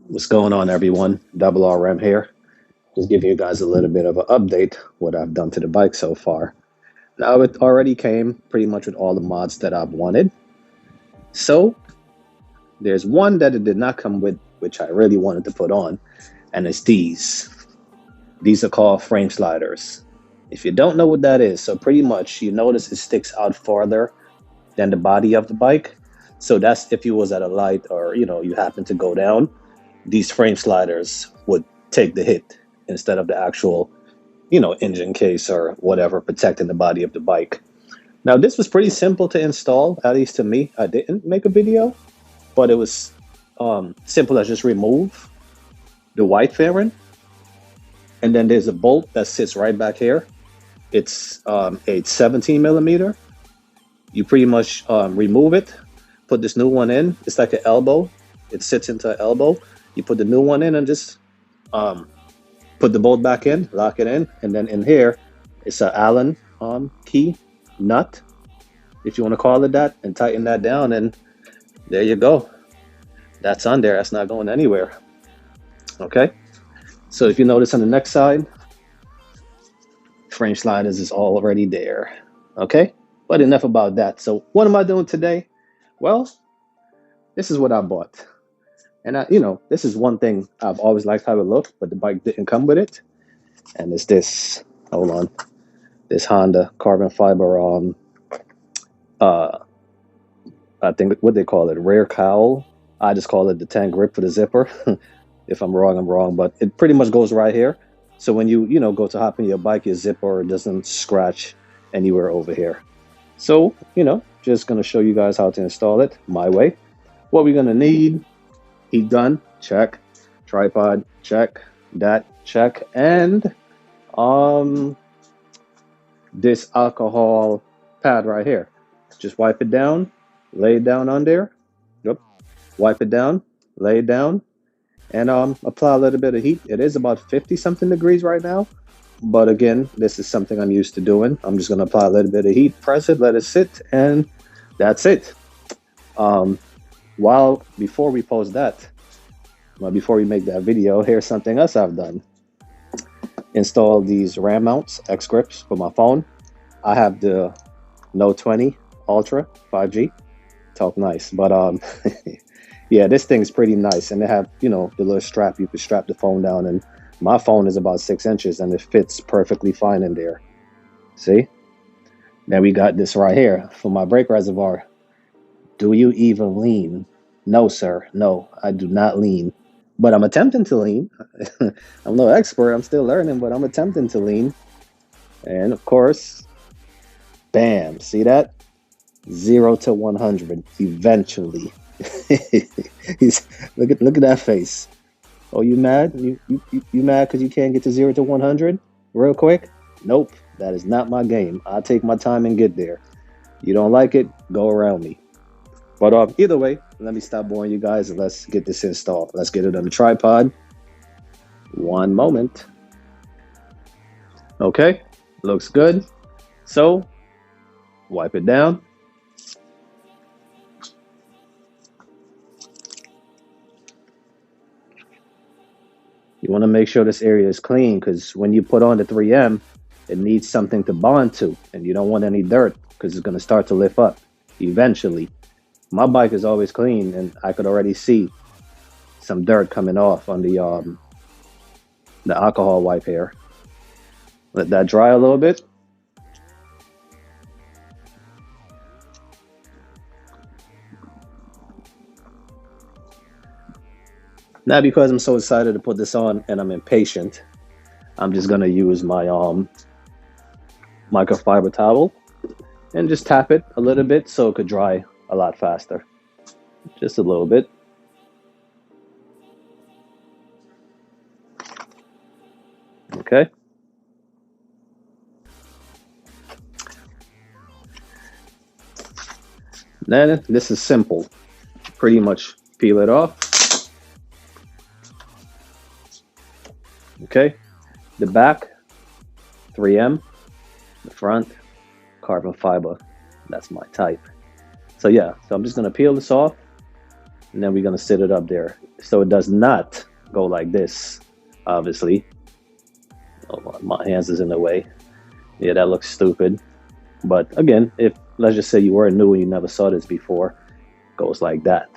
What's going on, everyone? Double RM here. Just giving you guys a little bit of an update what I've done to the bike so far. Now it already came pretty much with all the mods that I've wanted. So there's one that it did not come with, which I really wanted to put on, and it's these. These are called frame sliders. If you don't know what that is, so pretty much you notice it sticks out farther than the body of the bike. So that's if you was at a light or you happen to go down, these frame sliders would take the hit instead of the actual engine case or whatever protecting the body of the bike. Now this was pretty simple to install, at least to me. I didn't make a video, but it was simple as just remove the white fairing, and then there's a bolt that sits right back here. It's a 17 millimeter. You pretty much remove it, put this new one in. It's like an elbow. It sits into an elbow. You put the new one in and just put the bolt back in, lock it in, and then in here it's an Allen key nut, if you want to call it that, and tighten that down, and there you go. That's on there. That's not going anywhere. Okay, so if you notice on the next side, frame sliders is already there. Okay, but enough about that. So what am I doing today? Well, this is what I bought. And this is one thing I've always liked how it looked, but the bike didn't come with it. And it's this, hold on, this Honda Carbon Fiber, I think, what they call it, rear cowl. I just call it the tank grip for the zipper. If I'm wrong, I'm wrong, but it pretty much goes right here. So when you go to hop in your bike, your zipper doesn't scratch anywhere over here. So, just going to show you guys how to install it my way. What we're going to need: heat gun, check. Tripod, check. That, check. And this alcohol pad right here. Just wipe it down, lay it down on there. Yep. Wipe it down, lay it down, and apply a little bit of heat. It is about 50 something degrees right now, but again, this is something I'm used to doing. I'm just going to apply a little bit of heat, press it, let it sit, and that's it. Before we post that, before we make that video, here's something else I've done. Install these RAM mounts, X grips for my phone. I have the Note 20 Ultra 5G. Talk nice, but yeah, this thing's pretty nice, and they have the little strap. You can strap the phone down, and my phone is about 6 inches, and it fits perfectly fine in there. See? Then we got this right here for my brake reservoir. Do you even lean? No, sir. No, I do not lean. But I'm attempting to lean. I'm no expert. I'm still learning, but I'm attempting to lean. And of course, bam. See that? 0 to 100 eventually. Look at that face. Oh, you mad? You mad because you can't get to 0 to 100 real quick? Nope. That is not my game. I'll take my time and get there. You don't like it? Go around me. But either way, let me stop boring you guys and let's get this installed. Let's get it on the tripod. One moment. Okay, looks good. So, wipe it down. You want to make sure this area is clean, because when you put on the 3M, it needs something to bond to, and you don't want any dirt because it's going to start to lift up eventually. My bike is always clean, and I could already see some dirt coming off on the alcohol wipe here. Let that dry a little bit. Now, because I'm so excited to put this on and I'm impatient, I'm just gonna use my microfiber towel and just tap it a little bit so it could dry a lot faster. Just a little bit. Okay. Then this is simple. Pretty much peel it off. Okay. The back, 3M. The front, carbon fiber. That's my type. So yeah, so I'm just gonna peel this off. and then we're gonna sit it up there. So it does not go like this, obviously. Oh, my hands is in the way. Yeah, that looks stupid. But again, if let's just say you were new and you never saw this before, it goes like that.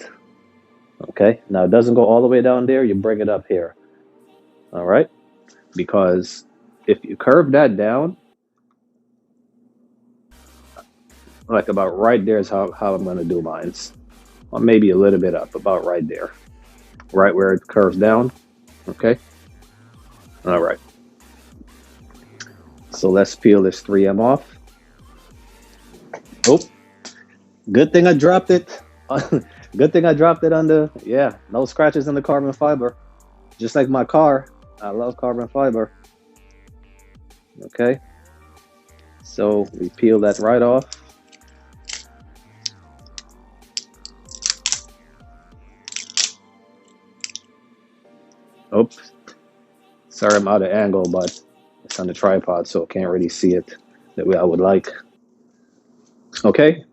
Okay, now it doesn't go all the way down there, you bring it up here. All right, because if you curve that down, like about right there is how I'm going to do mine. Or maybe a little bit up, about right there. Right where it curves down. Okay. All right. So let's peel this 3M off. Oh, good thing I dropped it. Good thing I dropped it on the, yeah, no scratches on the carbon fiber. Just like my car, I love carbon fiber. Okay. So we peel that right off. Oops. Sorry, I'm out of angle, but it's on the tripod, so I can't really see it the way I would like. Okay,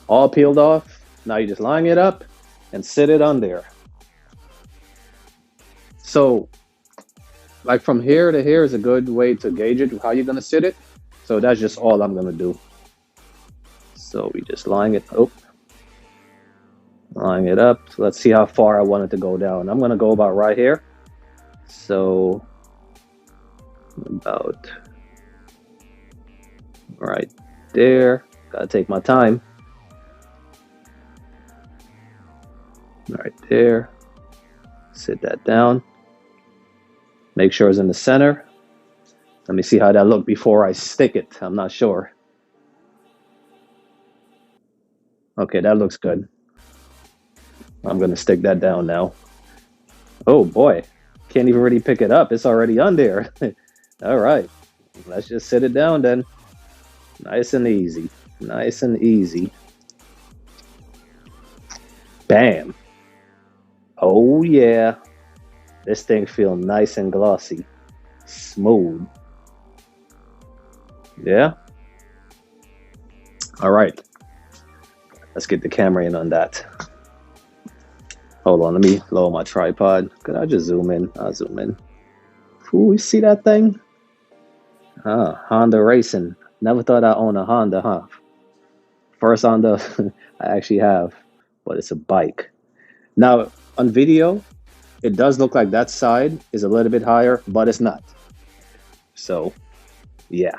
all peeled off. Now you're just line it up and sit it on there. So, like from here to here is a good way to gauge it, how you're gonna sit it. So that's just all I'm gonna do. So we just line it up. Line it up. So let's see how far I want it to go down. I'm gonna go about right here. So about right there. Gotta take my time. Right there. Sit that down. Make sure it's in the center. Let me see how that looked before I stick it. I'm not sure. Okay, that looks good. I'm gonna stick that down now. Oh boy, can't even really pick it up. It's already on there. All right, let's just sit it down then. Nice and easy. Nice and easy. Bam. Oh yeah. This thing feels nice and glossy. Smooth. Yeah. All right. Let's get the camera in on that. Hold on, let me lower my tripod. Could I just zoom in? I'll zoom in. Ooh, you see that thing? Honda racing. Never thought I'd own a Honda, huh? First Honda I actually have, but it's a bike. Now, on video, it does look like that side is a little bit higher, but it's not. So, yeah.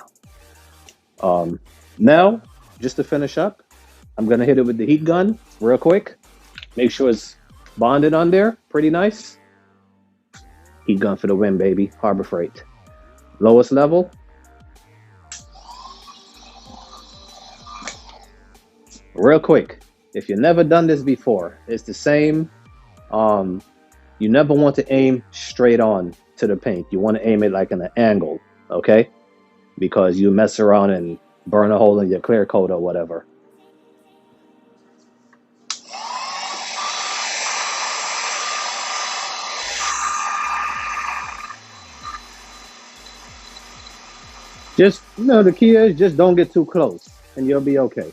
Now, just to finish up, I'm gonna hit it with the heat gun real quick. Make sure it's bonded on there, pretty nice. Heat gun for the win, baby. Harbor Freight. Lowest level. Real quick, if you've never done this before, it's the same. You never want to aim straight on to the paint. You want to aim it like in an angle, okay? Because you mess around and burn a hole in your clear coat or whatever. Just, you know, the key is just don't get too close and you'll be okay.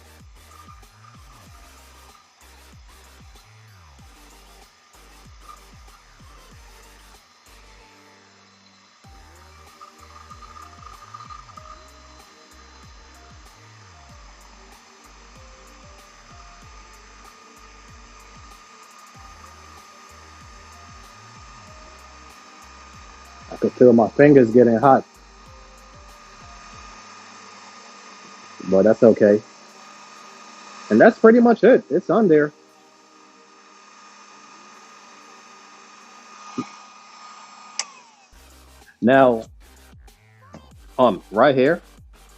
I could feel my fingers getting hot, but that's okay. And that's pretty much it. It's on there. Now, right here,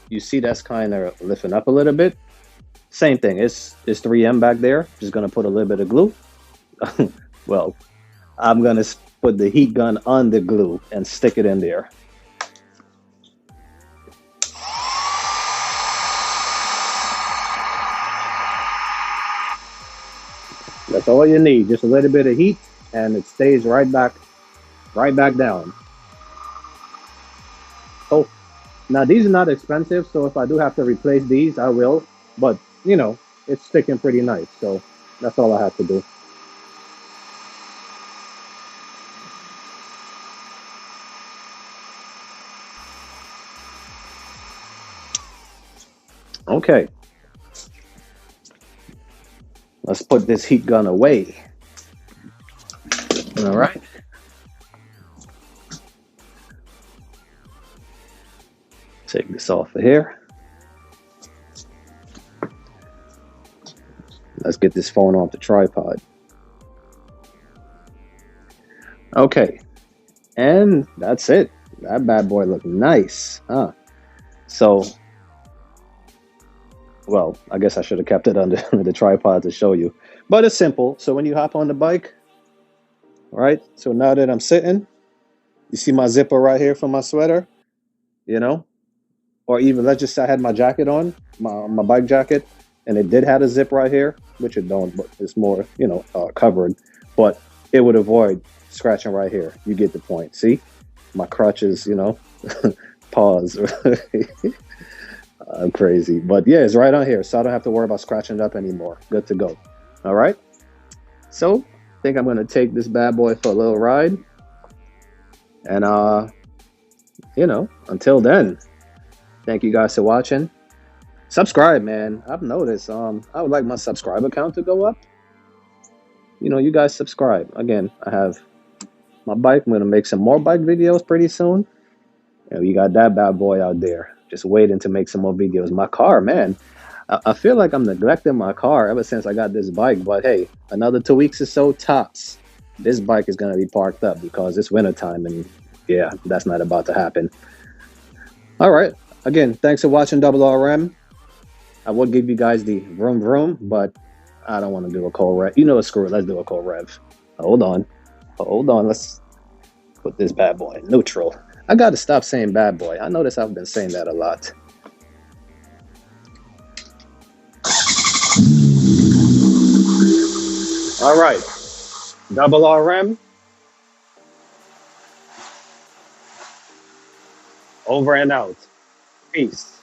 you see that's kind of lifting up a little bit. Same thing. It's 3M back there. Just gonna put a little bit of glue. Well, I'm gonna put the heat gun on the glue and stick it in there. That's all you need. Just a little bit of heat, and it stays right back down. Oh, now these are not expensive, so if I do have to replace these, I will. But you know, it's sticking pretty nice, so that's all I have to do. Okay, let's put this heat gun away. All right. Take this off of here. Let's get this phone off the tripod. Okay, and that's it. That bad boy looked nice, huh? So, well, I guess I should have kept it under the tripod to show you. But it's simple. So when you hop on the bike, all right? So now that I'm sitting, you see my zipper right here for my sweater, you know? Or even, let's just say I had my jacket on, my bike jacket, and it did have a zip right here, which it don't, but it's more, covered. But it would avoid scratching right here. You get the point. See? My crutches, pause. I'm crazy. But yeah, it's right on here. So I don't have to worry about scratching it up anymore. Good to go. All right. So I think I'm going to take this bad boy for a little ride. And, until then, thank you guys for watching. Subscribe, man. I've noticed I would like my subscriber count to go up. You guys subscribe. Again, I have my bike. I'm going to make some more bike videos pretty soon. And you got that bad boy out there. Just waiting to make some more videos. My car, man. I feel like I'm neglecting my car ever since I got this bike. But hey, another 2 weeks or so, tops. This bike is going to be parked up because it's wintertime. And yeah, that's not about to happen. All right. Again, thanks for watching Double RM. I would give you guys the vroom vroom, but I don't want to do a cold rev. Screw it. Let's do a cold rev. Hold on. Let's put this bad boy in neutral. I got to stop saying bad boy. I notice I've been saying that a lot. All right. Double RM. Over and out. Peace.